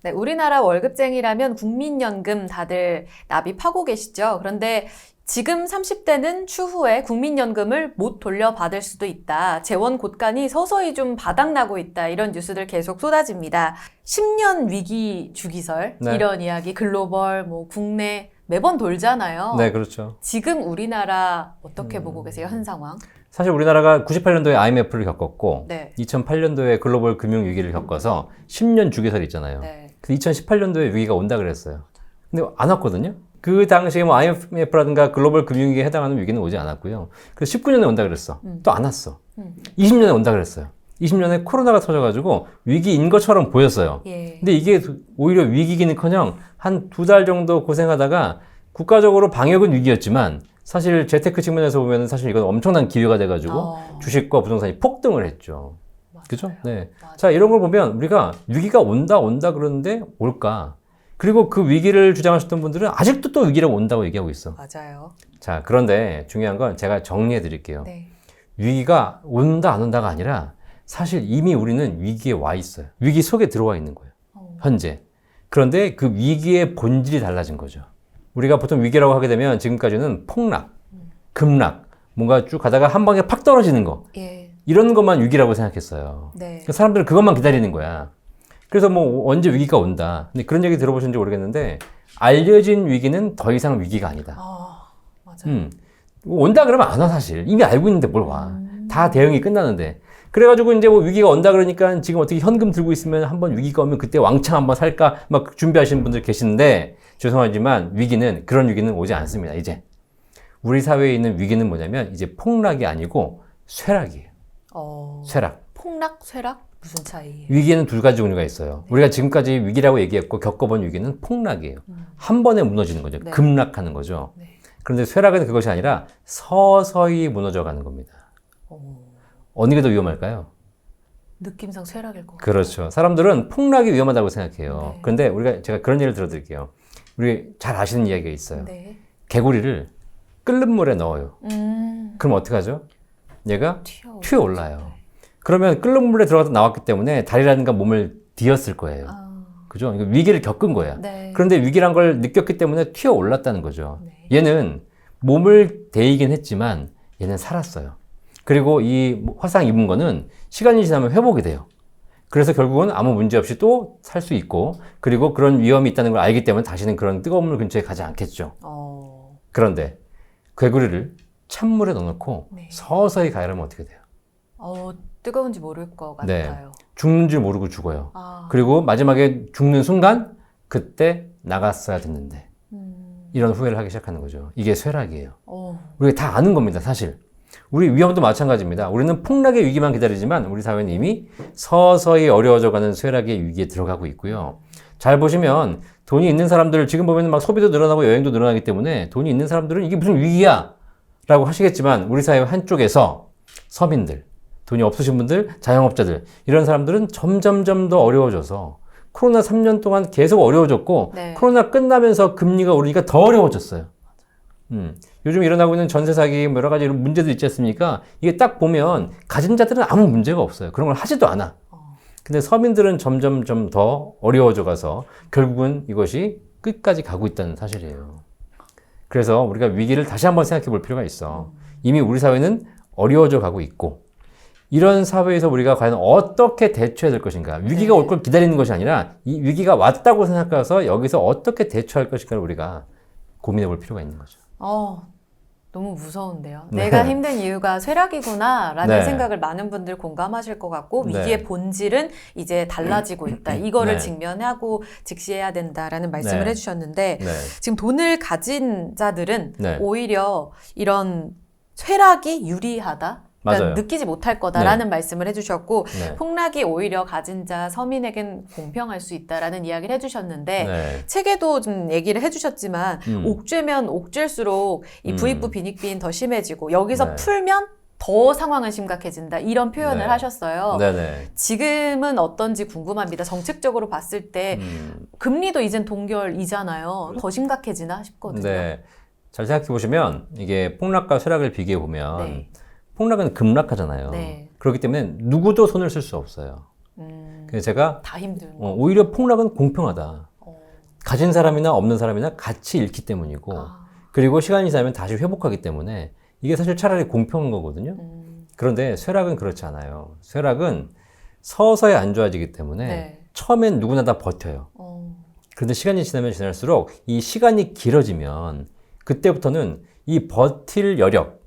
네, 우리나라 월급쟁이라면 국민연금 다들 납입하고 계시죠. 그런데 지금 30대는 추후에 국민연금을 못 돌려받을 수도 있다. 재원 곳간이 서서히 좀 바닥나고 있다. 이런 뉴스들 계속 쏟아집니다. 10년 위기 주기설 네. 이런 이야기 글로벌 뭐 국내 매번 돌잖아요. 네, 그렇죠. 지금 우리나라 어떻게 보고 계세요? 현 상황? 사실 우리나라가 98년도에 IMF를 겪었고 네. 2008년도에 글로벌 금융 위기를 겪어서 10년 주기설이 있잖아요. 네. 그 2018년도에 위기가 온다 그랬어요. 근데 안 왔거든요. 그 당시에 뭐 IMF라든가 글로벌 금융위기에 해당하는 위기는 오지 않았고요. 그래서 19년에 온다 그랬어. 또 안 왔어. 20년에 온다 그랬어요. 20년에 코로나가 터져가지고 위기인 것처럼 보였어요. 예. 근데 이게 오히려 위기기는커녕 한 2달 정도 고생하다가 국가적으로 방역은 위기였지만 사실 재테크 측면에서 보면 사실 이건 엄청난 기회가 돼가지고 주식과 부동산이 폭등을 했죠. 맞아요. 그죠? 네. 맞아요. 자, 이런 걸 보면 우리가 위기가 온다 그러는데 올까? 그리고 그 위기를 주장하셨던 분들은 아직도 또 위기라고 온다고 얘기하고 있어. 맞아요. 자, 그런데 중요한 건 제가 정리해 드릴게요. 네. 위기가 온다 안 온다가 아니라 사실 이미 우리는 위기에 와 있어요. 위기 속에 들어와 있는 거예요. 현재. 그런데 그 위기의 본질이 달라진 거죠. 우리가 보통 위기라고 하게 되면 지금까지는 폭락, 급락, 뭔가 쭉 가다가 한 방에 팍 떨어지는 거. 예. 이런 것만 위기라고 생각했어요. 네. 그러니까 사람들은 그것만 기다리는 거야. 그래서 뭐 언제 위기가 온다. 근데 그런 얘기 들어보셨는지 모르겠는데 알려진 위기는 더 이상 위기가 아니다. 맞아요. 온다 그러면 안 와 사실. 이미 알고 있는데 뭘 와. 다 대응이 끝나는데. 그래가지고 이제 뭐 위기가 온다 그러니까 지금 어떻게 현금 들고 있으면 한번 위기가 오면 그때 왕창 한번 살까 막 준비하시는 분들 계시는데 죄송하지만 위기는 그런 위기는 오지 않습니다. 이제 우리 사회에 있는 위기는 뭐냐면 이제 폭락이 아니고 쇠락이에요. 쇠락. 폭락, 쇠락 무슨 차이예요? 위기에는 두 가지 종류가 있어요. 우리가 지금까지 위기라고 얘기했고 겪어본 위기는 폭락이에요. 한 번에 무너지는 거죠. 네. 급락하는 거죠. 네. 그런데 쇠락은 그것이 아니라 서서히 무너져 가는 겁니다. 어느 게 더 위험할까요? 느낌상 쇠락일 것 같아요. 그렇죠. 사람들은 폭락이 위험하다고 생각해요. 네. 그런데 제가 그런 예를 들어드릴게요. 우리 잘 아시는 이야기가 있어요. 네. 개구리를 끓는 물에 넣어요. 그럼 어떻게 하죠? 얘가 튀어올라요. 그러면 끓는 물에 들어가서 나왔기 때문에 다리라든가 몸을 디었을 거예요. 그죠? 이거 위기를 겪은 거야. 네. 그런데 위기란 걸 느꼈기 때문에 튀어올랐다는 거죠. 네. 얘는 몸을 데이긴 했지만 얘는 살았어요. 그리고 이 화상 입은 거는 시간이 지나면 회복이 돼요. 그래서 결국은 아무 문제 없이 또 살 수 있고 그리고 그런 위험이 있다는 걸 알기 때문에 다시는 그런 뜨거운 물 근처에 가지 않겠죠. 그런데 개구리를 찬물에 넣어놓고 네. 서서히 가열하면 어떻게 돼요? 뜨거운지 모를 것 네. 같아요. 죽는 줄 모르고 죽어요. 그리고 마지막에 죽는 순간 그때 나갔어야 됐는데 이런 후회를 하기 시작하는 거죠. 이게 쇠락이에요. 우리가 다 아는 겁니다, 사실. 우리 위험도 마찬가지입니다. 우리는 폭락의 위기만 기다리지만 우리 사회는 이미 서서히 어려워져가는 쇠락의 위기에 들어가고 있고요. 잘 보시면 돈이 있는 사람들 지금 보면 막 소비도 늘어나고 여행도 늘어나기 때문에 돈이 있는 사람들은 이게 무슨 위기야 라고 하시겠지만 우리 사회 한쪽에서 서민들, 돈이 없으신 분들, 자영업자들 이런 사람들은 점점점 더 어려워져서 코로나 3년 동안 계속 어려워졌고 네. 코로나 끝나면서 금리가 오르니까 더 어려워졌어요. 요즘 일어나고 있는 전세 사기 여러 가지 이런 문제들 있지 않습니까? 이게 딱 보면 가진 자들은 아무 문제가 없어요. 그런 걸 하지도 않아. 근데 서민들은 점점점 더 어려워져 가서 결국은 이것이 끝까지 가고 있다는 사실이에요. 그래서 우리가 위기를 다시 한번 생각해 볼 필요가 있어. 이미 우리 사회는 어려워져 가고 있고 이런 사회에서 우리가 과연 어떻게 대처해야 될 것인가. 위기가 올 걸 기다리는 것이 아니라 이 위기가 왔다고 생각해서 여기서 어떻게 대처할 것인가를 우리가 고민해 볼 필요가 있는 거죠. 너무 무서운데요. 네. 내가 힘든 이유가 쇠락이구나라는 네. 생각을 많은 분들 공감하실 것 같고 네. 위기의 본질은 이제 달라지고 있다. 이거를 네. 직면하고 직시해야 된다라는 말씀을 네. 해주셨는데 네. 지금 돈을 가진 자들은 네. 오히려 이런 쇠락이 유리하다. 그러니까 맞아요. 느끼지 못할 거다라는 말씀을 해주셨고 네. 폭락이 오히려 가진 자 서민에겐 공평할 수 있다라는 이야기를 해주셨는데 네. 책에도 좀 얘기를 해주셨지만 옥죄면 옥죄일수록 이 부익부 빈익빈 더 심해지고 여기서 네. 풀면 더 상황은 심각해진다 이런 표현을 네. 하셨어요. 네네. 지금은 어떤지 궁금합니다. 정책적으로 봤을 때 금리도 이젠 동결이잖아요. 더 심각해지나 싶거든요. 네. 잘 생각해 보시면 이게 폭락과 쇠락을 비교해 보면 네. 폭락은 급락하잖아요. 네. 그렇기 때문에 누구도 손을 쓸 수 없어요. 그래서 제가 다 힘든 오히려 폭락은 공평하다. 가진 사람이나 없는 사람이나 같이 잃기 때문이고 그리고 시간이 지나면 다시 회복하기 때문에 이게 사실 차라리 공평한 거거든요. 그런데 쇠락은 그렇지 않아요. 쇠락은 서서히 안 좋아지기 때문에 네. 처음엔 누구나 다 버텨요. 그런데 시간이 지나면 지날수록 이 시간이 길어지면 그때부터는 이 버틸 여력,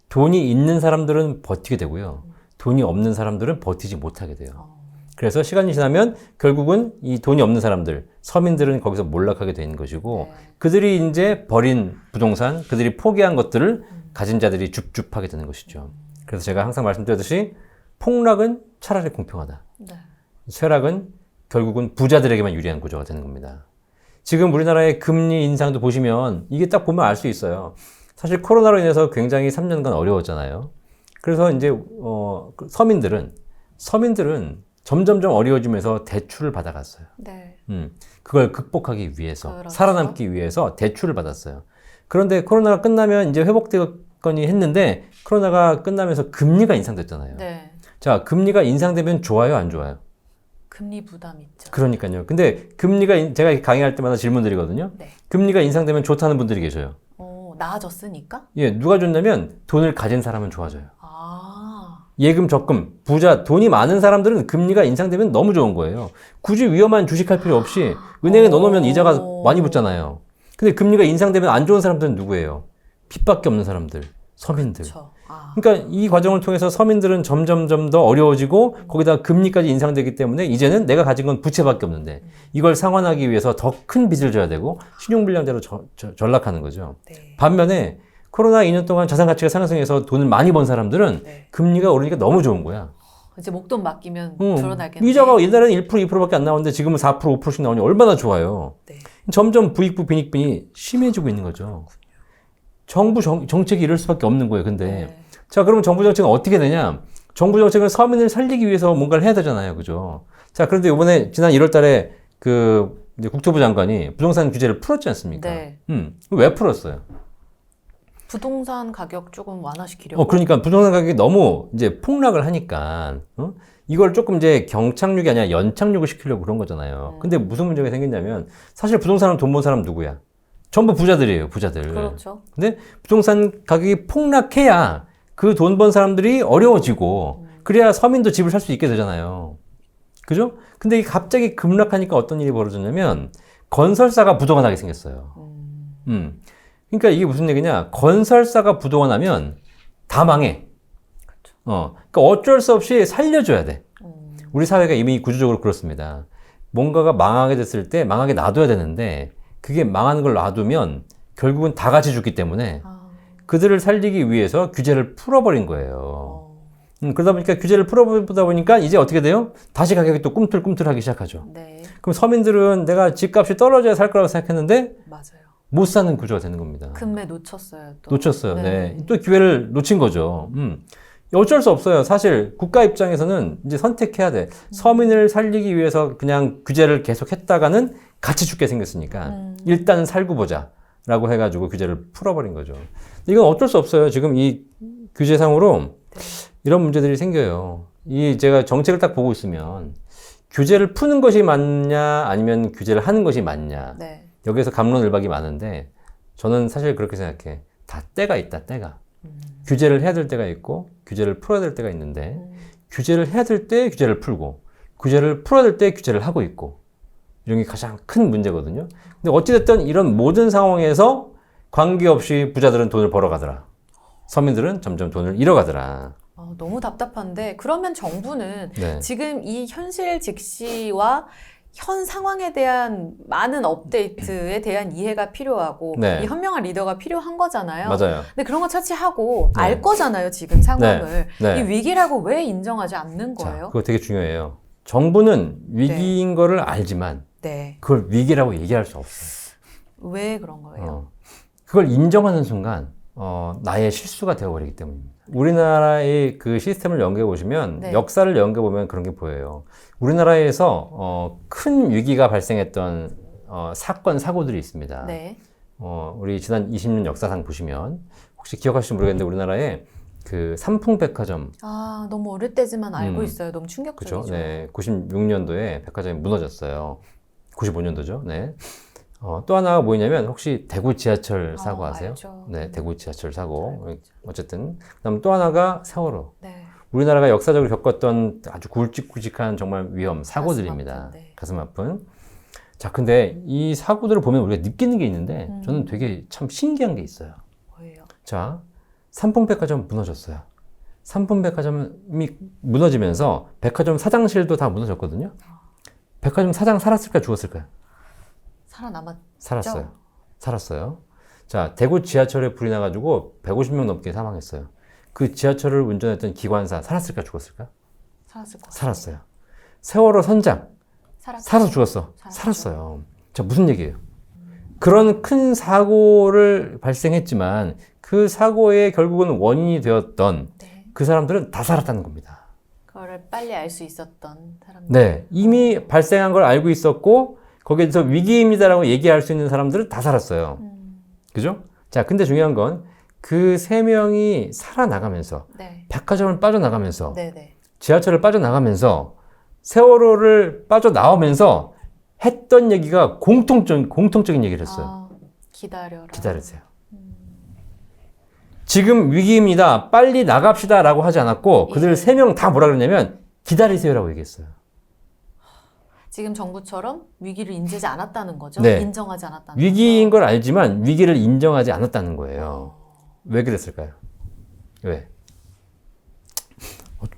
돈이 있는 사람들은 버티게 되고요. 돈이 없는 사람들은 버티지 못하게 돼요. 그래서 시간이 지나면 결국은 이 돈이 없는 사람들, 서민들은 거기서 몰락하게 되는 것이고 네. 그들이 이제 버린 부동산, 그들이 포기한 것들을 가진 자들이 줍줍하게 되는 것이죠. 그래서 제가 항상 말씀드렸듯이 폭락은 차라리 공평하다. 네. 쇠락은 결국은 부자들에게만 유리한 구조가 되는 겁니다. 지금 우리나라의 금리 인상도 보시면 이게 딱 보면 알 수 있어요. 사실 코로나로 인해서 굉장히 3년간 어려웠잖아요. 그래서 이제 서민들은 점점점 어려워지면서 대출을 받아갔어요. 네. 그걸 극복하기 위해서, 그렇죠. 살아남기 위해서 대출을 받았어요. 그런데 코로나가 끝나면 이제 회복되거니 했는데 코로나가 끝나면서 금리가 인상됐잖아요. 네. 자, 금리가 인상되면 좋아요, 안 좋아요? 금리 부담 있죠. 그러니까요. 근데 금리가 제가 강의할 때마다 질문 드리거든요. 네. 금리가 인상되면 좋다는 분들이 계셔요. 나아졌으니까? 예, 누가 좋냐면 돈을 가진 사람은 좋아져요. 아. 예금, 적금, 부자, 돈이 많은 사람들은 금리가 인상되면 너무 좋은 거예요. 굳이 위험한 주식할 필요 없이 은행에 넣어놓으면 이자가 많이 붙잖아요. 근데 금리가 인상되면 안 좋은 사람들은 누구예요? 빚밖에 없는 사람들, 서민들. 그렇죠. 그러니까 이 과정을 통해서 서민들은 점점점 더 어려워지고 거기다 금리까지 인상되기 때문에 이제는 내가 가진 건 부채밖에 없는데 이걸 상환하기 위해서 더 큰 빚을 져야 되고 신용불량자로 전락하는 거죠. 네. 반면에 코로나 2년 동안 자산 가치가 상승해서 돈을 많이 번 사람들은 네. 금리가 오르니까 너무 좋은 거야. 이제 목돈 맡기면 불어나겠네. 이자가 옛날에는 1%, 2%밖에 안 나오는데 지금은 4%, 5%씩 나오니 얼마나 좋아요. 네. 점점 부익부, 빈익빈이 심해지고 있는 거죠. 정부 정책이 이럴 수밖에 없는 거예요. 근데 네. 자, 그러면 정부 정책은 어떻게 되냐? 정부 정책은 서민을 살리기 위해서 뭔가를 해야 되잖아요. 그죠? 자, 그런데 이번에 지난 1월 달에 이제 국토부 장관이 부동산 규제를 풀었지 않습니까? 네. 왜 풀었어요? 부동산 가격 조금 완화시키려고. 그러니까 부동산 가격이 너무 이제 폭락을 하니까, 이걸 조금 이제 경착륙이 아니라 연착륙을 시키려고 그런 거잖아요. 근데 무슨 문제가 생겼냐면, 사실 부동산은 돈 번 사람 누구야? 전부 부자들이에요, 부자들. 그렇죠. 근데 부동산 가격이 폭락해야 그 돈 번 사람들이 어려워지고, 그래야 서민도 집을 살 수 있게 되잖아요. 그죠? 근데 이 갑자기 급락하니까 어떤 일이 벌어졌냐면, 건설사가 부도가 나게 생겼어요. 그러니까 이게 무슨 얘기냐? 건설사가 부도가 나면 다 망해. 그러니까 어쩔 수 없이 살려줘야 돼. 우리 사회가 이미 구조적으로 그렇습니다. 뭔가가 망하게 됐을 때 망하게 놔둬야 되는데 그게 망하는 걸 놔두면 결국은 다 같이 죽기 때문에 그들을 살리기 위해서 규제를 풀어버린 거예요. 그러다 보니까 규제를 풀어보다 보니까 이제 어떻게 돼요? 다시 가격이 또 꿈틀꿈틀하기 시작하죠. 네. 그럼 서민들은 내가 집값이 떨어져야 살 거라고 생각했는데 맞아요. 못 사는 구조가 되는 겁니다. 금매 놓쳤어요. 또. 놓쳤어요. 네. 또 기회를 놓친 거죠. 어쩔 수 없어요. 사실 국가 입장에서는 이제 선택해야 돼. 서민을 살리기 위해서 그냥 규제를 계속 했다가는 같이 죽게 생겼으니까 일단은 살고 보자라고 해가지고 규제를 풀어버린 거죠. 이건 어쩔 수 없어요. 지금 이 규제상으로 이런 문제들이 생겨요. 제가 정책을 딱 보고 있으면 규제를 푸는 것이 맞냐 아니면 규제를 하는 것이 맞냐. 네. 여기에서 갑론을박이 많은데 저는 사실 그렇게 생각해. 다 때가 있다, 때가. 규제를 해야 될 때가 있고 규제를 풀어야 될 때가 있는데 규제를 해야 될 때 규제를 풀고 규제를 풀어야 될 때 규제를 하고 있고 이런 게 가장 큰 문제거든요. 근데 어찌됐든 이런 모든 상황에서 관계없이 부자들은 돈을 벌어가더라. 서민들은 점점 돈을 잃어가더라. 너무 답답한데 그러면 정부는 네. 지금 이 현실 직시와 현 상황에 대한 많은 업데이트에 대한 이해가 필요하고 네. 이 현명한 리더가 필요한 거잖아요. 맞아요. 근데 그런 거 차치하고 네. 알 거잖아요. 지금 상황을. 네. 이 위기라고 왜 인정하지 않는 자, 거예요? 그거 되게 중요해요. 정부는 위기인 거를 알지만 네. 그걸 위기라고 얘기할 수 없어요. 왜 그런 거예요? 그걸 인정하는 순간 나의 실수가 되어버리기 때문입니다. 우리나라의 그 시스템을 연구해 보시면 네. 역사를 연구해 보면 그런 게 보여요. 우리나라에서 큰 위기가 발생했던 사건 사고들이 있습니다. 네. 우리 지난 20년 역사상 보시면 혹시 기억하실지 모르겠는데 우리나라에 그 삼풍백화점. 아, 너무 어릴 때지만 알고 있어요. 너무 충격적이죠. 그죠? 네. 96년도에 백화점이 무너졌어요. 95년도죠. 네. 또 하나가 뭐냐면 혹시 대구 지하철 사고 아세요? 알죠. 네, 대구 지하철 사고. 어쨌든. 그다음 또 하나가 세월호. 네. 우리나라가 역사적으로 겪었던 아주 굵직굵직한 정말 위험, 사고들입니다. 가슴 아픈, 네. 가슴 아픈. 자, 근데 이 사고들을 보면 우리가 느끼는 게 있는데 저는 되게 참 신기한 게 있어요. 뭐예요? 자, 삼풍백화점 무너졌어요. 삼풍백화점이 무너지면서 백화점 사장실도 다 무너졌거든요. 백화점 사장 살았을까요? 죽었을까요? 살아남았죠? 살았어요. 살았어요. 자, 대구 지하철에 불이 나가지고 150명 넘게 사망했어요. 그 지하철을 운전했던 기관사 살았을까? 죽었을까? 살았을 것 같아요. 살았어요. 세월호 선장 살아서 죽었어. 살았죠. 살았어요. 자, 무슨 얘기예요? 그런 큰 사고를 발생했지만 그 사고의 결국은 원인이 되었던 네. 그 사람들은 다 살았다는 겁니다. 그거를 빨리 알 수 있었던 사람들. 네. 이미 발생한 걸 알고 있었고 거기에서 위기입니다라고 얘기할 수 있는 사람들은 다 살았어요. 그죠? 자, 근데 중요한 건 그 세 명이 살아나가면서 네. 백화점을 빠져나가면서 네네. 지하철을 빠져나가면서 세월호를 빠져나오면서 했던 얘기가 공통적인 얘기를 했어요. 아, 기다려라. 기다리세요. 지금 위기입니다. 빨리 나갑시다 라고 하지 않았고 그들 예. 세 명 다 뭐라 그랬냐면 기다리세요 라고 얘기했어요. 지금 정부처럼 위기를 인지하지 않았다는 거죠? 네. 인정하지 않았다는 위기인 거죠? 걸 알지만 위기를 인정하지 않았다는 거예요. 왜 그랬을까요? 왜?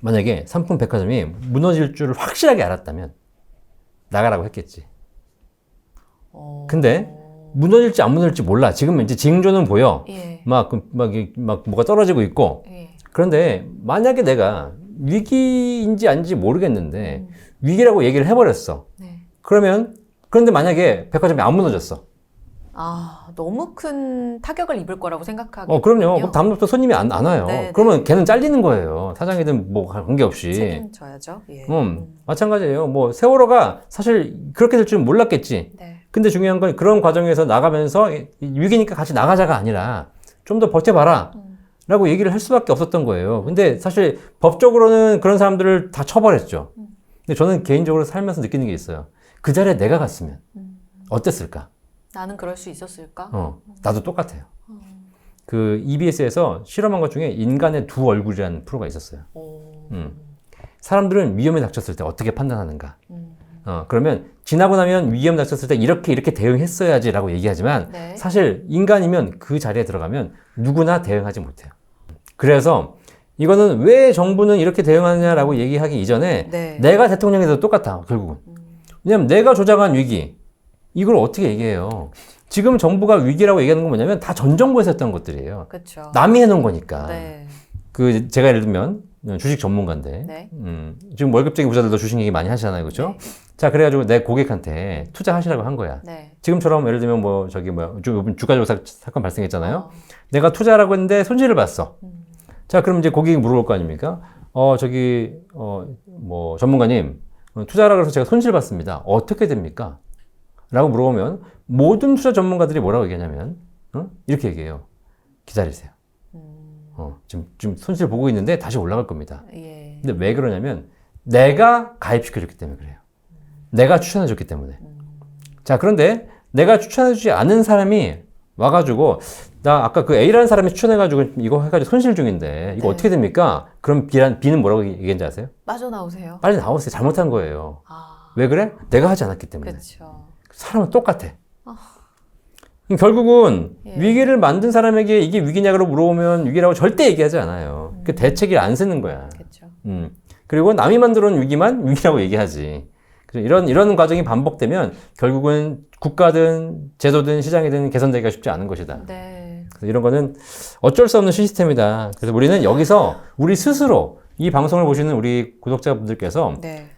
만약에 삼풍백화점이 무너질 줄을 확실하게 알았다면 나가라고 했겠지. 근데 무너질지 안 무너질지 몰라. 지금 이제 징조는 보여. 예. 막 뭐가 떨어지고 있고. 예. 그런데 만약에 내가 위기인지 아닌지 모르겠는데 위기라고 얘기를 해버렸어. 네. 그런데 만약에 백화점이 안 무너졌어. 아, 너무 큰 타격을 입을 거라고 생각하기. 그럼요. 그럼 다음부터 손님이 안 와요. 네, 그러면 걔는 잘리는 거예요. 사장이든 뭐 관계없이. 책임져야죠. 예. 마찬가지예요. 뭐 세월호가 사실 그렇게 될 줄은 몰랐겠지. 네. 근데 중요한 건 그런 과정에서 나가면서 위기니까 같이 나가자가 아니라 좀 더 버텨봐라. 라고 얘기를 할 수밖에 없었던 거예요. 근데 사실 법적으로는 그런 사람들을 다 처벌했죠. 근데 저는 개인적으로 살면서 느끼는 게 있어요. 그 자리에 내가 갔으면 어땠을까? 나는 그럴 수 있었을까? 나도 똑같아요. 그 EBS에서 실험한 것 중에 인간의 두 얼굴이라는 프로가 있었어요. 사람들은 위험에 닥쳤을 때 어떻게 판단하는가? 그러면 지나고 나면 위험 닥쳤을 때 이렇게 대응했어야지라고 얘기하지만 네. 사실 인간이면 그 자리에 들어가면 누구나 대응하지 못해요. 그래서 이거는 왜 정부는 이렇게 대응하느냐라고 얘기하기 이전에 네. 내가 대통령이 돼도 똑같아, 결국은. 왜냐면 내가 조장한 위기, 이걸 어떻게 얘기해요? 지금 정부가 위기라고 얘기하는 건 뭐냐면 다 전 정부에서 했던 것들이에요. 그렇죠. 남이 해놓은 거니까. 네. 제가 예를 들면 주식 전문가인데 네. 지금 월급쟁이 부자들도 주식 얘기 많이 하시잖아요, 그렇죠? 네. 자, 그래가지고 내 고객한테 투자하시라고 한 거야. 네. 지금처럼 예를 들면 요즘 주가조사 사건 발생했잖아요. 내가 투자라고 했는데 손실을 봤어. 자, 그럼 이제 고객이 물어볼 거 아닙니까? 전문가님, 투자라고 해서 제가 손실 봤습니다. 어떻게 됩니까? 라고 물어보면 모든 투자 전문가들이 뭐라고 얘기하냐면 이렇게 얘기해요. 기다리세요. 지금 손실 보고 있는데 다시 올라갈 겁니다. 예. 근데 왜 그러냐면 내가 가입시켜줬기 때문에 그래요. 내가 추천해줬기 때문에. 자, 그런데 내가 추천해주지 않은 사람이 와가지고 나 아까 그 A라는 사람이 추천해가지고 이거 해가지고 손실 중인데 이거 네. 어떻게 됩니까? 그럼 B는 뭐라고 얘기했는지 아세요? 빠져나오세요. 빨리 나오세요. 잘못한 거예요. 아, 왜 그래? 내가 하지 않았기 때문에. 그렇죠. 사람은 똑같아. 결국은 예. 위기를 만든 사람에게 이게 위기냐고 물어보면 위기라고 절대 얘기하지 않아요. 그 대책을 안 쓰는 거야. 그렇죠. 그리고 남이 만들어 놓은 위기만 위기라고 얘기하지. 그래서 이런 과정이 반복되면 결국은 국가든 제도든 시장이든 개선되기가 쉽지 않은 것이다. 네. 그래서 이런 거는 어쩔 수 없는 시스템이다. 그래서 우리는 여기서 우리 스스로 이 방송을 보시는 우리 구독자분들께서 네.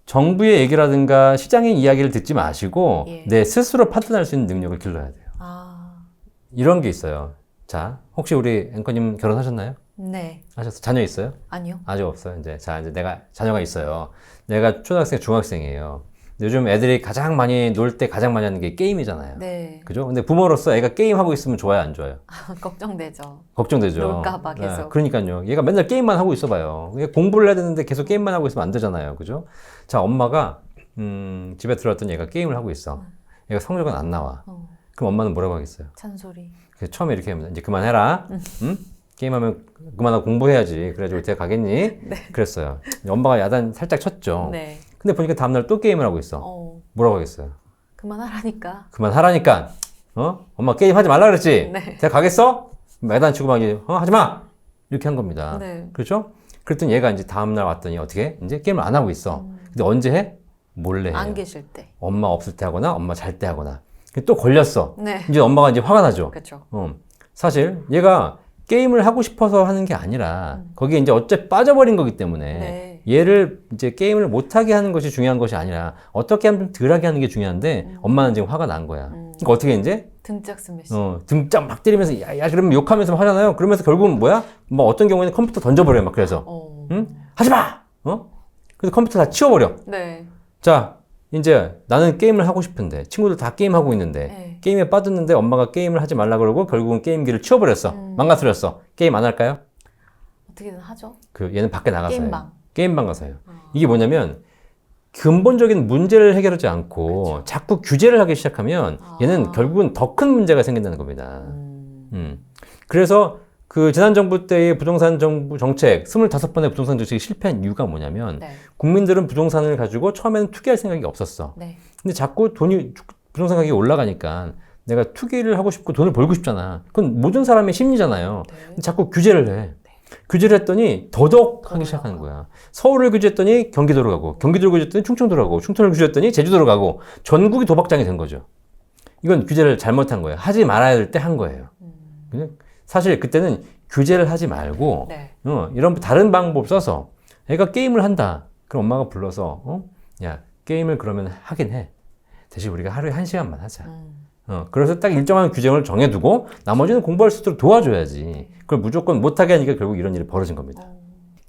정부의 얘기라든가 시장의 이야기를 듣지 마시고 예. 내 스스로 판단할 수 있는 능력을 길러야 돼요. 아, 이런 게 있어요. 자, 혹시 우리 앵커님 결혼하셨나요? 네. 하셨어요? 자녀 있어요? 아니요. 아직 없어요. 이제 내가 자녀가 있어요. 내가 초등학생, 중학생이에요. 요즘 애들이 가장 많이 놀 때 가장 많이 하는 게 게임이잖아요. 네. 그죠? 근데 부모로서 애가 게임하고 있으면 좋아요, 안 좋아요? 걱정되죠. 걱정되죠. 놀까봐 계속. 네, 그러니까요. 얘가 맨날 게임만 하고 있어봐요. 얘 공부를 해야 되는데 계속 게임만 하고 있으면 안 되잖아요. 그죠? 자, 엄마가, 집에 들어왔더니 얘가 게임을 하고 있어. 얘가 성적은 안 나와. 그럼 엄마는 뭐라고 하겠어요? 잔소리. 그래서 처음에 이렇게 합니다. 이제 그만해라. 응? 게임하면 그만하고 공부해야지. 그래가지고 대학 가겠니? 네. 그랬어요. 엄마가 야단 살짝 쳤죠. 네. 근데 보니까 다음날 또 게임을 하고 있어. 뭐라고 하겠어요? 그만하라니까. 그만하라니까. 엄마 게임 하지 말라 그랬지? 네. 대학 가겠어? 야단 치고 막 하지 마! 이렇게 한 겁니다. 네. 그렇죠? 그랬더니 얘가 이제 다음날 왔더니 어떻게? 이제 게임을 안 하고 있어. 근데 언제 해? 몰래 해요. 안 계실 때. 엄마 없을 때 하거나 엄마 잘 때 하거나. 또 걸렸어. 네. 이제 엄마가 이제 화가 나죠. 그렇죠. 사실 얘가 게임을 하고 싶어서 하는 게 아니라 거기에 이제 어째 빠져버린 거기 때문에 네. 얘를 이제 게임을 못하게 하는 것이 중요한 것이 아니라 어떻게 하면 좀 덜하게 하는 게 중요한데 엄마는 지금 화가 난 거야. 그러니까 어떻게 이제 등짝 스매시. 등짝 막 때리면서 야 그러면 욕하면서 막 하잖아요. 그러면서 결국은 뭐야? 뭐 어떤 경우에는 컴퓨터 던져버려요. 막 그래서 응? 하지 마. 그래서 컴퓨터 다 치워버려. 네. 자 이제 나는 게임을 하고 싶은데 친구들 다 게임하고 있는데 네. 게임에 빠졌는데 엄마가 게임을 하지 말라 그러고 결국은 게임기를 치워버렸어. 망가뜨렸어. 게임 안 할까요? 어떻게든 하죠. 얘는 밖에 나가서요. 게임방 가서요. 이게 뭐냐면 근본적인 문제를 해결하지 않고 그렇죠. 자꾸 규제를 하기 시작하면 얘는 결국은 더 큰 문제가 생긴다는 겁니다. 그래서 그 지난 정부 때의 부동산 정부 정책 25번의 부동산 정책이 실패한 이유가 뭐냐면 네. 국민들은 부동산을 가지고 처음에는 투기할 생각이 없었어. 네. 근데 자꾸 부동산 가격이 올라가니까 내가 투기를 하고 싶고 돈을 벌고 싶잖아. 그건 모든 사람의 심리잖아요. 네. 근데 자꾸 규제를 해. 규제를 했더니 더더욱 하기 시작하는 거야. 서울을 규제했더니 경기도로 가고, 경기도를 규제했더니 충청도로 가고, 충청도를 규제했더니 제주도로 가고, 전국이 도박장이 된 거죠. 이건 규제를 잘못한 거예요. 하지 말아야 될 때 한 거예요. 사실 그때는 규제를 하지 말고, 네. 이런 다른 방법 써서 애가 게임을 한다. 그럼 엄마가 불러서, 야, 게임을 그러면 하긴 해. 대신 우리가 하루에 1시간만 하자. 그래서 딱 일정한 규정을 정해두고 나머지는 공부할 수 있도록 도와줘야지. 그걸 무조건 못하게 하니까 결국 이런 일이 벌어진 겁니다.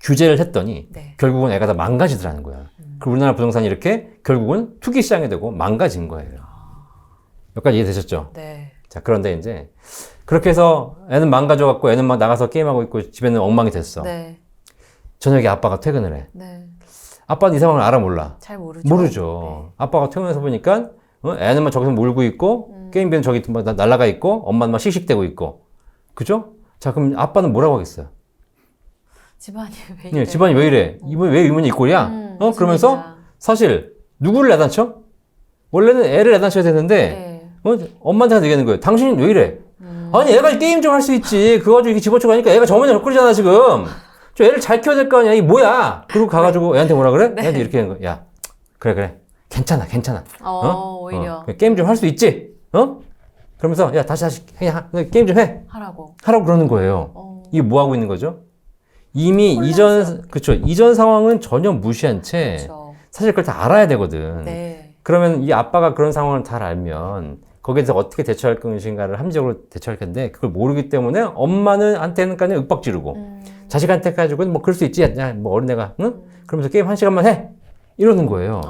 규제를 했더니 네. 결국은 애가 다 망가지더라는 거야. 그리고 우리나라 부동산이 이렇게 결국은 투기 시장이 되고 망가진 거예요. 여기까지 이해되셨죠? 네. 자, 그런데 이제 그렇게 해서 애는 망가져갖고 애는 막 나가서 게임하고 있고 집에는 엉망이 됐어. 네. 저녁에 아빠가 퇴근을 해. 네. 아빠는 이 상황을 알아 몰라? 잘 모르죠. 모르죠. 네. 아빠가 퇴근해서 보니까 애는 막 저기서 몰고 있고 게임기는 저기 막 날아가 있고 엄마는 막 씩씩대고 있고. 그죠? 자, 그럼 아빠는 뭐라고 하겠어요? 집안이 왜 이래? 네, 집안이 왜 이래? 이번에 왜 이문이 이 꼴이야? 그러면서 일이야? 사실 누구를 야단쳐? 원래는 애를 야단쳐야 되는데 엄마한테 얘기하는 거예요. 당신은 왜 이래? 아니 애가 게임 좀 할 수 있지. 그거 가지고 이렇게 집어치고 하니까 애가 저번에 젓거리잖아 지금. 저 애를 잘 키워야 될 거 아니야. 이 뭐야? 그리고 가가지고 애한테 뭐라 그래? 네. 애한테 이렇게 하는 거야. 야, 그래. 괜찮아. 오히려. 게임 좀 할 수 있지? 그러면서 야 다시 그냥 게임 좀 해. 하라고 그러는 거예요. 이게 뭐 하고 있는 거죠? 이미 이전 상황은 전혀 무시한 채 그렇죠. 사실 그걸 다 알아야 되거든. 네. 그러면 이 아빠가 그런 상황을 잘 알면 거기에 대해서 어떻게 대처할 것인가를 합리적으로 대처할 텐데 그걸 모르기 때문에 엄마한테는까지 윽박 지르고 자식한테 가지고는 뭐 그럴 수 있지. 야, 뭐 어린애가 응? 그러면서 게임 1시간만 해. 이러는 거예요.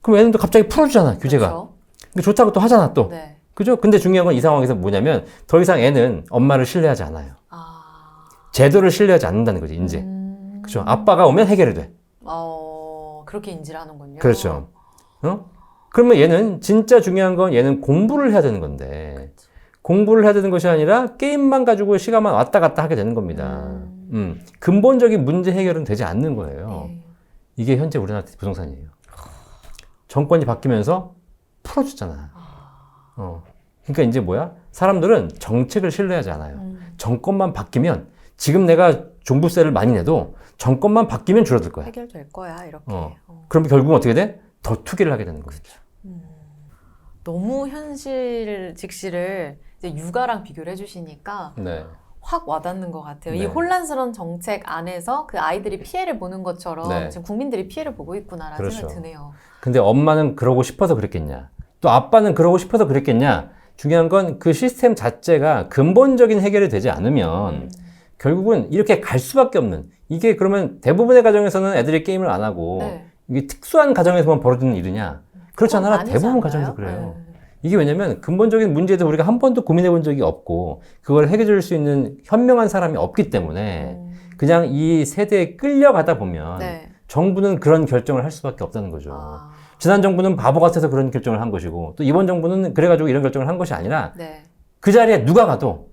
그럼 애는 또 갑자기 풀어주잖아, 규제가. 그렇죠. 근데 좋다고 또 하잖아, 또. 네. 그죠? 근데 중요한 건 이 상황에서 뭐냐면 더 이상 애는 엄마를 신뢰하지 않아요. 제도를 신뢰하지 않는다는 거지, 이제. 그죠? 아빠가 오면 해결이 돼. 그렇게 인지를 하는군요. 그렇죠. 그러면 얘는 진짜 중요한 건 얘는 공부를 해야 되는 건데 공부를 해야 되는 것이 아니라 게임만 가지고 시간만 왔다 갔다 하게 되는 겁니다. 근본적인 문제 해결은 되지 않는 거예요. 네. 이게 현재 우리나라 부동산이에요. 정권이 바뀌면서 풀어줬잖아. 그러니까 이제 뭐야? 사람들은 정책을 신뢰하지 않아요. 정권만 바뀌면 지금 내가 종부세를 많이 내도 정권만 바뀌면 줄어들 거야. 해결될 거야 이렇게. 그럼 결국은 어떻게 돼? 더 투기를 하게 되는 거죠. 너무 현실 직시를 이제 육아랑 비교를 해주시니까 네. 확 와닿는 것 같아요. 네. 이 혼란스러운 정책 안에서 그 아이들이 피해를 보는 것처럼 네. 지금 국민들이 피해를 보고 있구나라는 그렇죠. 생각이 드네요. 근데 엄마는 그러고 싶어서 그랬겠냐? 또 아빠는 그러고 싶어서 그랬겠냐? 중요한 건 그 시스템 자체가 근본적인 해결이 되지 않으면 결국은 이렇게 갈 수밖에 없는 이게 그러면 대부분의 가정에서는 애들이 게임을 안 하고 네. 이게 특수한 가정에서만 벌어지는 일이냐? 그렇지 않아요? 아니지 대부분 않나요? 가정에서 그래요. 네. 이게 왜냐면 근본적인 문제도 우리가 한 번도 고민해 본 적이 없고 그걸 해결해 줄 수 있는 현명한 사람이 없기 때문에 그냥 이 세대에 끌려가다 보면 네. 정부는 그런 결정을 할 수밖에 없다는 거죠. 아. 지난 정부는 바보 같아서 그런 결정을 한 것이고 또 이번 정부는 그래가지고 이런 결정을 한 것이 아니라 네. 그 자리에 누가 가도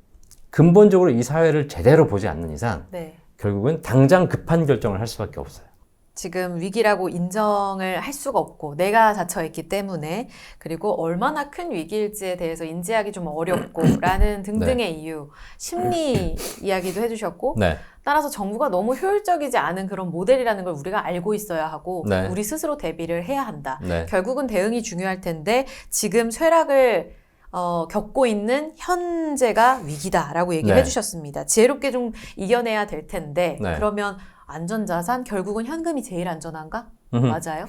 근본적으로 이 사회를 제대로 보지 않는 이상 네. 결국은 당장 급한 결정을 할 수밖에 없어요. 지금 위기라고 인정을 할 수가 없고 내가 자처했기 때문에 그리고 얼마나 큰 위기일지에 대해서 인지하기 좀 어렵고 라는 등등의 이유, 심리 이야기도 해주셨고 네. 따라서 정부가 너무 효율적이지 않은 그런 모델이라는 걸 우리가 알고 있어야 하고 네. 우리 스스로 대비를 해야 한다. 네. 결국은 대응이 중요할 텐데 지금 쇠락을 겪고 있는 현재가 위기다라고 얘기를 네. 해주셨습니다. 지혜롭게 좀 이겨내야 될 텐데 네. 그러면 안전자산 결국은 현금이 제일 안전한가? 맞아요?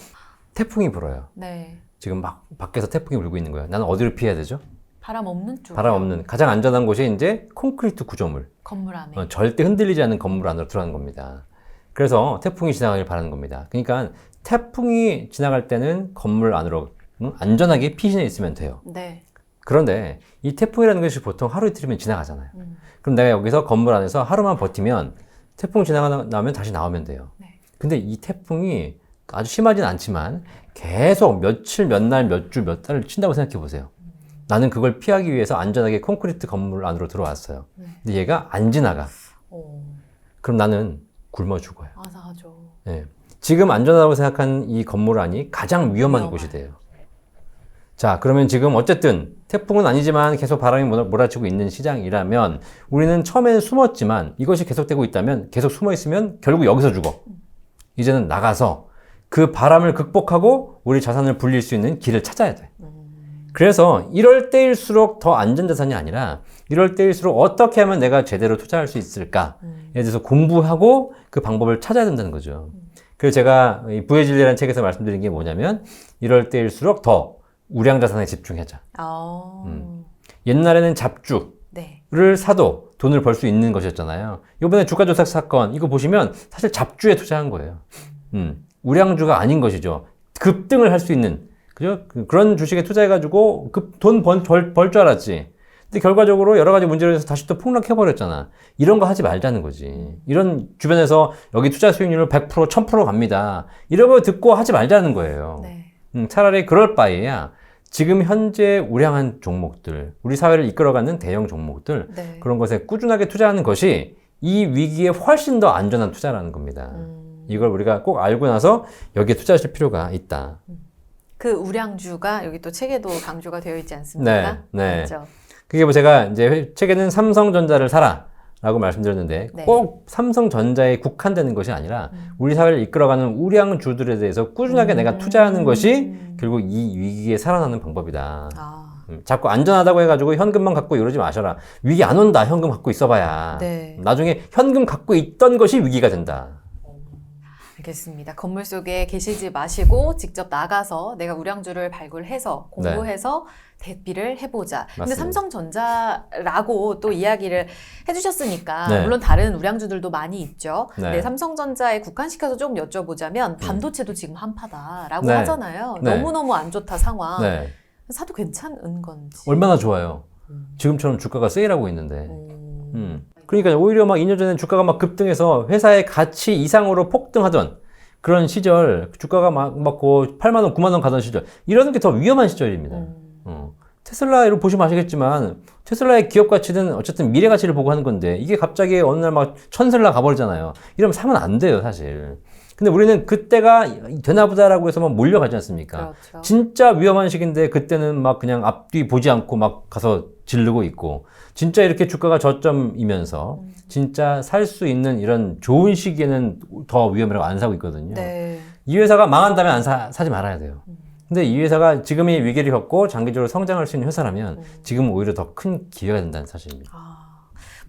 태풍이 불어요. 네. 지금 막 밖에서 태풍이 불고 있는 거예요. 나는 어디를 피해야 되죠? 바람 없는 쪽. 바람 없는 가장 안전한 곳이 이제 콘크리트 구조물. 건물 안에. 절대 흔들리지 않는 건물 안으로 들어가는 겁니다. 그래서 태풍이 지나가길 바라는 겁니다. 그러니까 태풍이 지나갈 때는 건물 안으로 안전하게 피신해 있으면 돼요. 네. 그런데 이 태풍이라는 것이 보통 하루 이틀이면 지나가잖아요. 그럼 내가 여기서 건물 안에서 하루만 버티면 태풍 지나가면 다시 나오면 돼요. 네. 근데 이 태풍이 아주 심하진 않지만 계속 며칠, 몇 날, 몇 주, 몇 달을 친다고 생각해 보세요. 나는 그걸 피하기 위해서 안전하게 콘크리트 건물 안으로 들어왔어요. 근데 얘가 안 지나가. 그럼 나는 굶어 죽어요. 아사하죠. 네. 지금 안전하다고 생각한 이 건물 안이 가장 위험한 곳이 돼요. 자, 그러면 지금 어쨌든 태풍은 아니지만 계속 바람이 몰아치고 있는 시장이라면 우리는 처음에는 숨었지만 이것이 계속되고 있다면 계속 숨어 있으면 결국 여기서 죽어. 이제는 나가서 그 바람을 극복하고 우리 자산을 불릴 수 있는 길을 찾아야 돼. 그래서 이럴 때일수록 더 안전자산이 아니라 이럴 때일수록 어떻게 하면 내가 제대로 투자할 수 있을까에 대해서 공부하고 그 방법을 찾아야 된다는 거죠. 그래서 제가 이 부의 진리라는 책에서 말씀드린 게 뭐냐면 이럴 때일수록 더 우량자산에 집중하자. 옛날에는 잡주를 네. 사도 돈을 벌 수 있는 것이었잖아요. 이번에 주가조작 사건 이거 보시면 사실 잡주에 투자한 거예요. 우량주가 아닌 것이죠. 급등을 할 수 있는 그죠? 그런 주식에 투자해가지고 돈 벌 줄 알았지. 근데 결과적으로 여러 가지 문제로 해서 다시 또 폭락해버렸잖아. 이런 거 하지 말자는 거지. 이런 주변에서 여기 투자 수익률 100%, 1000% 갑니다. 이런 거 듣고 하지 말자는 거예요. 네. 차라리 그럴 바에야 지금 현재 우량한 종목들, 우리 사회를 이끌어가는 대형 종목들, 네. 그런 것에 꾸준하게 투자하는 것이 이 위기에 훨씬 더 안전한 투자라는 겁니다. 이걸 우리가 꼭 알고 나서 여기에 투자하실 필요가 있다. 그 우량주가 여기 또 책에도 강조가 되어 있지 않습니까? 네. 맞죠? 그게 뭐 제가 이제 책에는 삼성전자를 사라 라고 말씀드렸는데 네. 꼭 삼성전자에 국한되는 것이 아니라 우리 사회를 이끌어가는 우량주들에 대해서 꾸준하게 내가 투자하는 것이 결국 이 위기에 살아나는 방법이다. 자꾸 안전하다고 해가지고 현금만 갖고 이러지 마셔라. 위기 안 온다. 현금 갖고 있어봐야. 네. 나중에 현금 갖고 있던 것이 위기가 된다. 알겠습니다. 건물 속에 계시지 마시고 직접 나가서 내가 우량주를 발굴해서 공부해서 대비를 해보자. 근데 맞습니다. 삼성전자라고 또 이야기를 해주셨으니까 네. 물론 다른 우량주들도 많이 있죠. 네. 근데 삼성전자에 국한시켜서 조금 여쭤보자면 반도체도 지금 한파다라고 네. 하잖아요. 네. 너무너무 안 좋다 상황. 네. 사도 괜찮은 건지. 얼마나 좋아요. 지금처럼 주가가 세일하고 있는데. 그러니까 오히려 막 2년 전에 주가가 막 급등해서 회사의 가치 이상으로 폭등하던 그런 시절, 주가가 막 8만 원, 9만 원 가던 시절, 이러는 게 더 위험한 시절입니다. 테슬라를 보시면 아시겠지만 테슬라의 기업 가치는 어쨌든 미래 가치를 보고 하는 건데 이게 갑자기 어느 날 막 천슬라 가버리잖아요. 이러면 사면 안 돼요, 사실. 근데 우리는 그때가 되나보다라고 해서 막 몰려가지 않습니까? 그렇죠. 진짜 위험한 시기인데 그때는 막 그냥 앞뒤 보지 않고 막 가서 지르고 있고 진짜 이렇게 주가가 저점이면서 진짜 살 수 있는 이런 좋은 시기에는 더 위험이라고 안 사고 있거든요. 네. 이 회사가 망한다면 사지 말아야 돼요. 근데 이 회사가 지금의 위기를 겪고 장기적으로 성장할 수 있는 회사라면 지금 오히려 더 큰 기회가 된다는 사실입니다.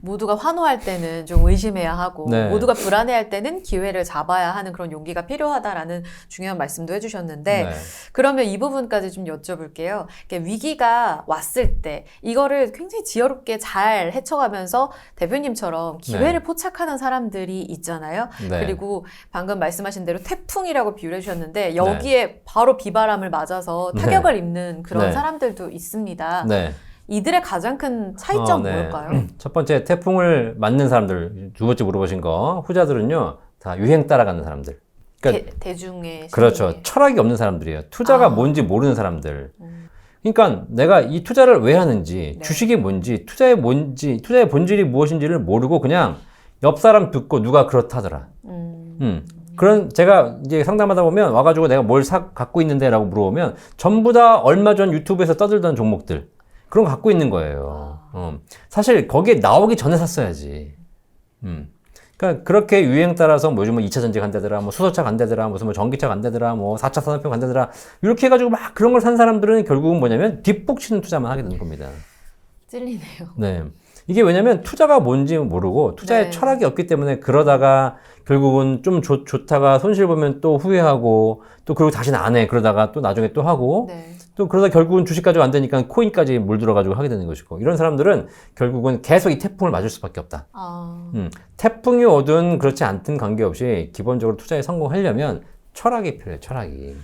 모두가 환호할 때는 좀 의심해야 하고 네. 모두가 불안해할 때는 기회를 잡아야 하는 그런 용기가 필요하다라는 중요한 말씀도 해주셨는데 네. 그러면 이 부분까지 좀 여쭤볼게요. 이렇게 위기가 왔을 때 이거를 굉장히 지혜롭게 잘 헤쳐가면서 대표님처럼 기회를 포착하는 사람들이 있잖아요. 네. 그리고 방금 말씀하신 대로 태풍이라고 비유를 해주셨는데 여기에 바로 비바람을 맞아서 타격을 입는 그런 네. 사람들도 있습니다. 네. 이들의 가장 큰 차이점은 네. 뭘까요? 첫 번째, 태풍을 맞는 사람들, 두 번째 물어보신 거, 후자들은요, 다 유행 따라가는 사람들. 그러니까 대중의 그렇죠. 심리에. 철학이 없는 사람들이에요. 투자가 뭔지 모르는 사람들. 그러니까 내가 이 투자를 왜 하는지, 네. 주식이 뭔지, 투자의 본질이 무엇인지를 모르고 그냥 옆 사람 듣고 누가 그렇다더라. 그런, 제가 이제 상담하다 보면 와가지고 내가 뭘 갖고 있는데 라고 물어보면 전부 다 얼마 전 유튜브에서 떠들던 종목들. 그런 거 갖고 있는 거예요. 사실 거기에 나오기 전에 샀어야지. 그러니까 그렇게 유행 따라서 뭐 요즘은 2차 전지 간다더라, 뭐 수소차 간다더라, 무슨 뭐 전기차 간다더라, 뭐 4차 산업혁명 간다더라. 이렇게 해가지고 막 그런 걸 산 사람들은 결국은 뭐냐면 뒷북치는 투자만 하게 되는 겁니다. 찔리네요. 네. 이게 왜냐면 투자가 뭔지 모르고 투자에 네. 철학이 없기 때문에 그러다가 결국은 좀 좋다가 손실 보면 또 후회하고 또 그리고 다시는 안 해. 그러다가 또 나중에 또 하고 네. 또 그러다 결국은 주식 가지고 안 되니까 코인까지 물들어가지고 하게 되는 것이고 이런 사람들은 결국은 계속 이 태풍을 맞을 수밖에 없다. 태풍이 오든 그렇지 않든 관계없이 기본적으로 투자에 성공하려면 철학이 필요해요. 철학이.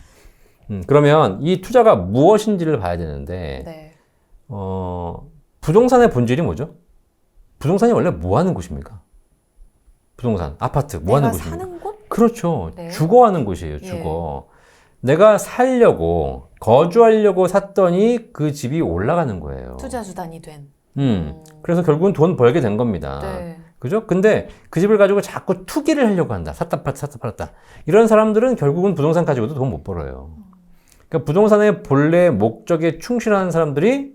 그러면 이 투자가 무엇인지를 봐야 되는데 네. 부동산의 본질이 뭐죠? 부동산이 원래 뭐 하는 곳입니까? 부동산, 아파트 뭐 하는 곳입니까? 사는 곳? 그렇죠. 네. 주거하는 곳이에요. 주거. 내가 살려고 거주하려고 샀더니 그 집이 올라가는 거예요. 투자 수단이 된. 그래서 결국은 돈 벌게 된 겁니다. 네. 그죠? 근데 그 집을 가지고 자꾸 투기를 하려고 한다. 샀다 팔았다. 이런 사람들은 결국은 부동산 가지고도 돈 못 벌어요. 그러니까 부동산의 본래 목적에 충실하는 사람들이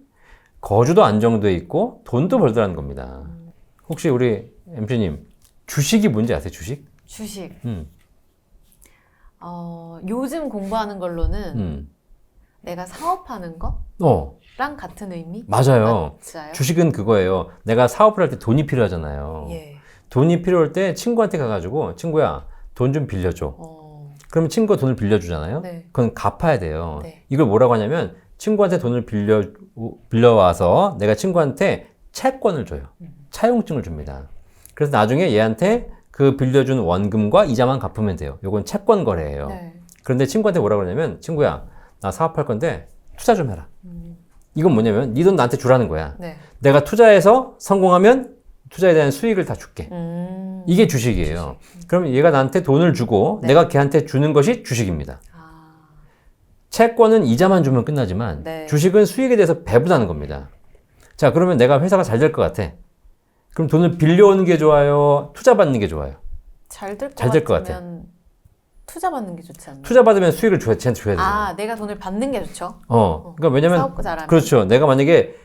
거주도 안정돼 있고 돈도 벌더라는 겁니다. 혹시 우리 MC님 주식이 뭔지 아세요? 주식? 주식. 요즘 공부하는 걸로는 내가 사업하는 거랑 같은 의미? 맞아요. 맞아요? 주식은 그거예요. 내가 사업을 할 때 돈이 필요하잖아요. 예. 돈이 필요할 때 친구한테 가가지고 친구야 돈 좀 빌려줘. 그러면 친구가 돈을 빌려주잖아요. 네. 그건 갚아야 돼요. 네. 이걸 뭐라고 하냐면 친구한테 돈을 빌려와서 내가 친구한테 채권을 줘요. 차용증을 줍니다. 그래서 나중에 얘한테 그 빌려준 원금과 이자만 갚으면 돼요. 요건 채권 거래예요. 네. 그런데 친구한테 뭐라고 그러냐면 친구야 나 사업할 건데 투자 좀 해라. 이건 뭐냐면 네 돈 나한테 주라는 거야. 네. 내가 투자해서 성공하면 투자에 대한 수익을 다 줄게. 이게 주식이에요. 그럼 얘가 나한테 돈을 주고 네. 내가 걔한테 주는 것이 주식입니다. 채권은 이자만 주면 끝나지만 네. 주식은 수익에 대해서 배분하는 겁니다. 자, 그러면 내가 회사가 잘 될 것 같아. 그럼 돈을 빌려오는 게 좋아요? 투자 받는 게 좋아요? 잘 될 것 것 같아. 같으면 투자 받는 게 좋지 않나요? 투자 받으면 수익을 쟤한테 줘야 되잖아. 내가 돈을 받는 게 좋죠. 그러니까 왜냐면 사업 잘하면. 그렇죠. 내가 만약에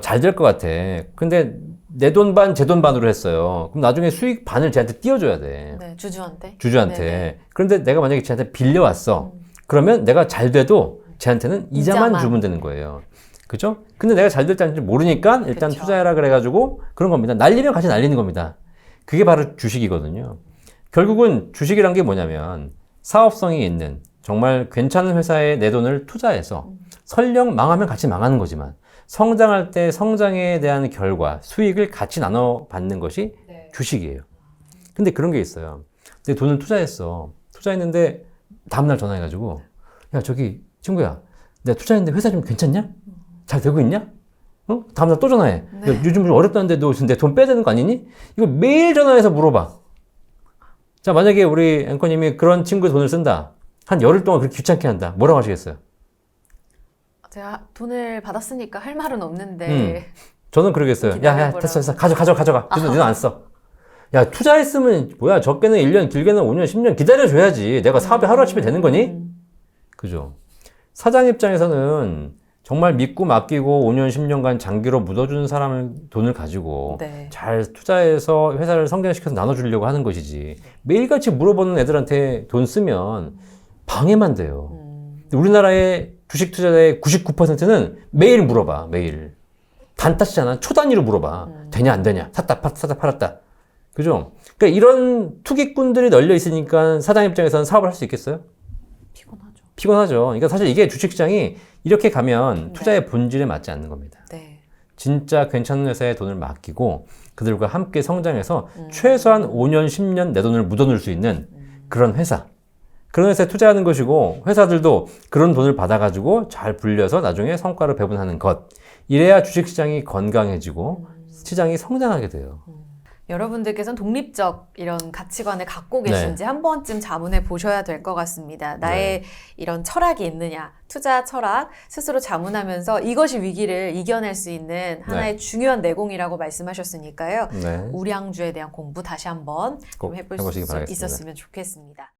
잘 될 것 같아. 근데 내 돈 반, 제 돈 반으로 했어요. 그럼 나중에 수익 반을 쟤한테 띄워줘야 돼. 네, 주주한테. 주주한테. 네네. 그런데 내가 만약에 쟤한테 빌려왔어. 그러면 내가 잘 돼도 쟤한테는 이자만 주면 되는 거예요. 그죠? 근데 내가 잘 될지 안 될지 모르니까 일단 그쵸. 투자해라 그래가지고 그런 겁니다. 날리면 같이 날리는 겁니다. 그게 바로 주식이거든요. 결국은 주식이란 게 뭐냐면 사업성이 있는 정말 괜찮은 회사에 내 돈을 투자해서 설령 망하면 같이 망하는 거지만 성장할 때 성장에 대한 결과, 수익을 같이 나눠 받는 것이 주식이에요. 근데 그런 게 있어요. 내 돈을 투자했어. 투자했는데 다음날 전화해가지고 야 저기 친구야 내가 투자했는데 회사 좀 괜찮냐? 잘 되고 있냐? 다음날 또 전화해. 야, 요즘 좀 어렵다는데 너 내 돈 빼야 되는 거 아니니? 이거 매일 전화해서 물어봐. 자, 만약에 우리 앵커님이 그런 친구의 돈을 쓴다. 한 열흘 동안 그렇게 귀찮게 한다. 뭐라고 하시겠어요? 제가 돈을 받았으니까 할 말은 없는데. 저는 그러겠어요. 야, 됐어. 가져가. 너 안 써. 야, 투자했으면 뭐야? 적게는 1년, 길게는 5년, 10년 기다려줘야지. 내가 사업이 하루아침에 되는 거니? 그죠? 사장 입장에서는 정말 믿고 맡기고 5년, 10년간 장기로 묻어준 사람을 돈을 가지고 잘 투자해서 회사를 성장시켜서 나눠주려고 하는 것이지. 매일같이 물어보는 애들한테 돈 쓰면 방해만 돼요. 우리나라의 주식 투자자의 99%는 매일 물어봐, 매일. 단타치잖아. 초 단위로 물어봐. 되냐 안 되냐. 샀다 팔았다. 그죠? 그러니까 이런 투기꾼들이 널려 있으니까 사장 입장에서는 사업을 할 수 있겠어요? 피곤하죠. 그러니까 사실 이게 주식시장이 이렇게 가면 투자의 본질에 맞지 않는 겁니다. 네. 진짜 괜찮은 회사에 돈을 맡기고 그들과 함께 성장해서 최소한 5년, 10년 내 돈을 묻어놓을 수 있는 그런 회사. 그런 회사에 투자하는 것이고 회사들도 그런 돈을 받아가지고 잘 불려서 나중에 성과를 배분하는 것. 이래야 주식시장이 건강해지고 시장이 성장하게 돼요. 여러분들께서는 독립적 이런 가치관을 갖고 계신지 한 번쯤 자문해 보셔야 될 것 같습니다. 나의 이런 철학이 있느냐, 투자 철학 스스로 자문하면서 이것이 위기를 이겨낼 수 있는 하나의 중요한 내공이라고 말씀하셨으니까요. 우량주에 대한 공부 다시 한번 좀 해볼 수 있었으면 좋겠습니다.